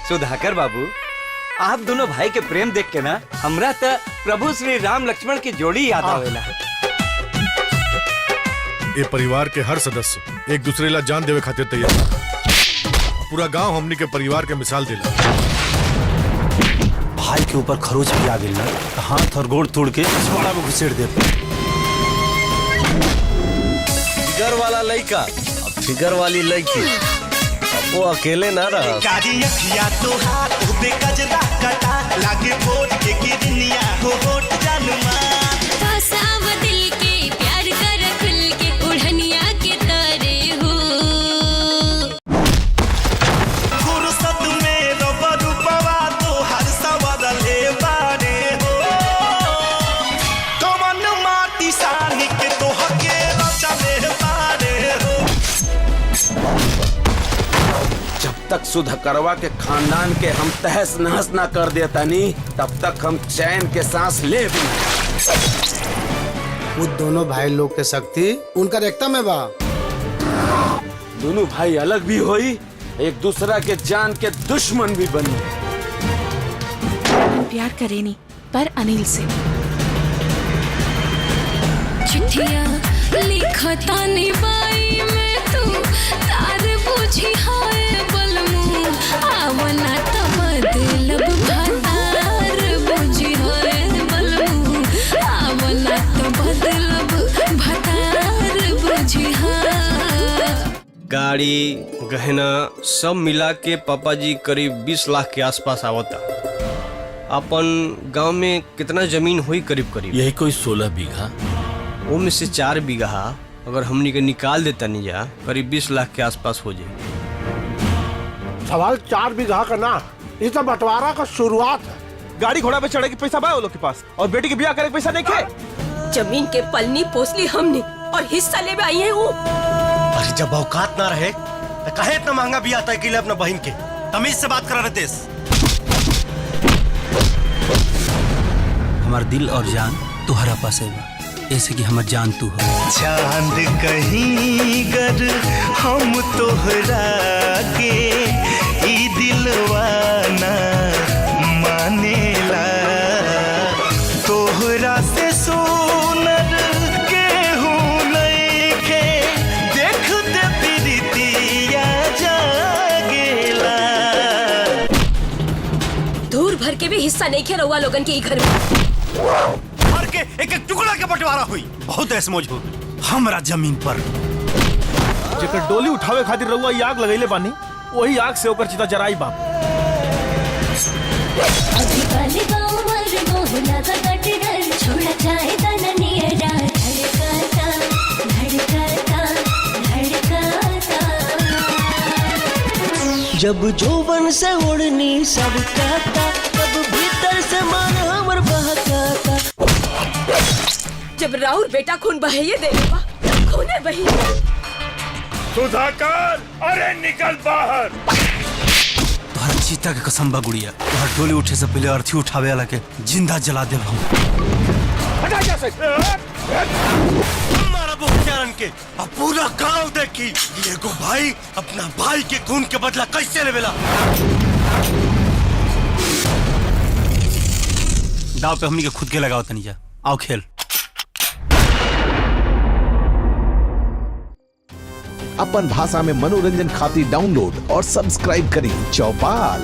सुधाकर बाबू, आप दोनों भाई के प्रेम देख के ना हमरा तो प्रभु श्री राम लक्ष्मण की जोड़ी याद आवेला। ये परिवार के हर सदस्य एक दूसरे ला जान देवे खातिर तैयार। पूरा गांव हमनी के परिवार के मिसाल देला। भाई के ऊपर खरोच भी आ गई ना, हाथ और गोड़ तोड़ के पिछवाड़ा में घुसेड़ दे। फिगर वाला लड़का, फिगर वाली लड़की, वो अकेले ना रहा। कारी अखिया तो हाथ उबे कजरा कटा लागे वोट के गिरनिया हो वोट जानुमा। फसाव दिल के प्यार कर खुल के उड़निया के तारे हो। फुर्सत में रबर पवा तो हर सवार ले बारे हो। कमन माटी सानी के तो हके चले बारे हो। जब तक सुधाकरवा के खानदान के हम तहस नहस ना कर देता नहीं, तब तक हम चैन के सांस ले भी नहीं। वो दोनों भाई लोग के शक्ति उनका रेखता में बा। दोनों भाई अलग भी होई, एक दूसरा के जान के दुश्मन भी बनी। प्यार करे नहीं पर अनिल से। चिट्ठिया लिखता निभाई में तू तार बुझी हाय बलमू। आवना तो बदलब भतार बुझी हाय बलमू। आवना तो बदलब भतार बुझी हाय। गाड़ी गहना सब मिला के पापा जी करीब 20 लाख के आसपास आवता। अपन गांव में कितना जमीन हुई? करीब करीब यही कोई 16 बीघा। वो में से 4 बीघा अगर हमनी के निकाल देता नहीं जा, करीब 20 लाख के आसपास हो जाए। सवाल 4 बीघा का ना, ये तो बंटवारा का शुरुआत है। गाड़ी घोड़ा पे चढ़े के पैसा बा वो लोग के पास, और बेटी के ब्याह करे के पैसा नहीं खे। जमीन के पलनी पोसली हमने और हिस्सा ले आई है वो। अरे जब औकात ना रहे तो काहे इतना महंगा बियाह तय के लिए अपना बहन के? तमीज से बात करा रहे। हमार दिल और जान तुहरा पास है, ऐसे कि हमर जान तू हो। चांद कहीं गर हम तोहरा के ई दिलवा ना मानेला। तोहरा से सोनर केहू नइखे, देखते प्रीतिया जागेला। दूर भर के भी हिस्सा नहीं खे रहुआ लोगन के ई घर में। के एक एक टुकड़ा के बंटवारा हुई। बहुत ऐसमौज हो हमरा जमीन पर। जेकर डोली उठावे खातिर रहुआ आग लगैले बानी, वही आग से ओकर चिता जराई बाप। अभी काले गाँव मर मोहना का कट डर छोड़ा जाए तननिया डार। धड़काता धड़काता धड़काता। जब जोबन से उड़नी सब कहता, तब भीतर से मन हमर बहकाता। जब राउर बेटा खून बहाइए दे खूने बही। सुधाकर, अरे निकल बाहर। तोहरा चीता के कसम बा गुड़िया, तोहरा डोली उठे से पहले अर्थी उठावे वाला के जिंदा जला देब हम। हटा जा से। हमारा बुखियारन के अब पूरा गांव देखी ये को भाई अपना भाई के खून के बदला कैसे लेवेला। दाव पे हमनी के खुद के लगाओ तनी जा, आओ खेल। अपन भाषा में मनोरंजन खातिर डाउनलोड और सब्सक्राइब करें चौपाल।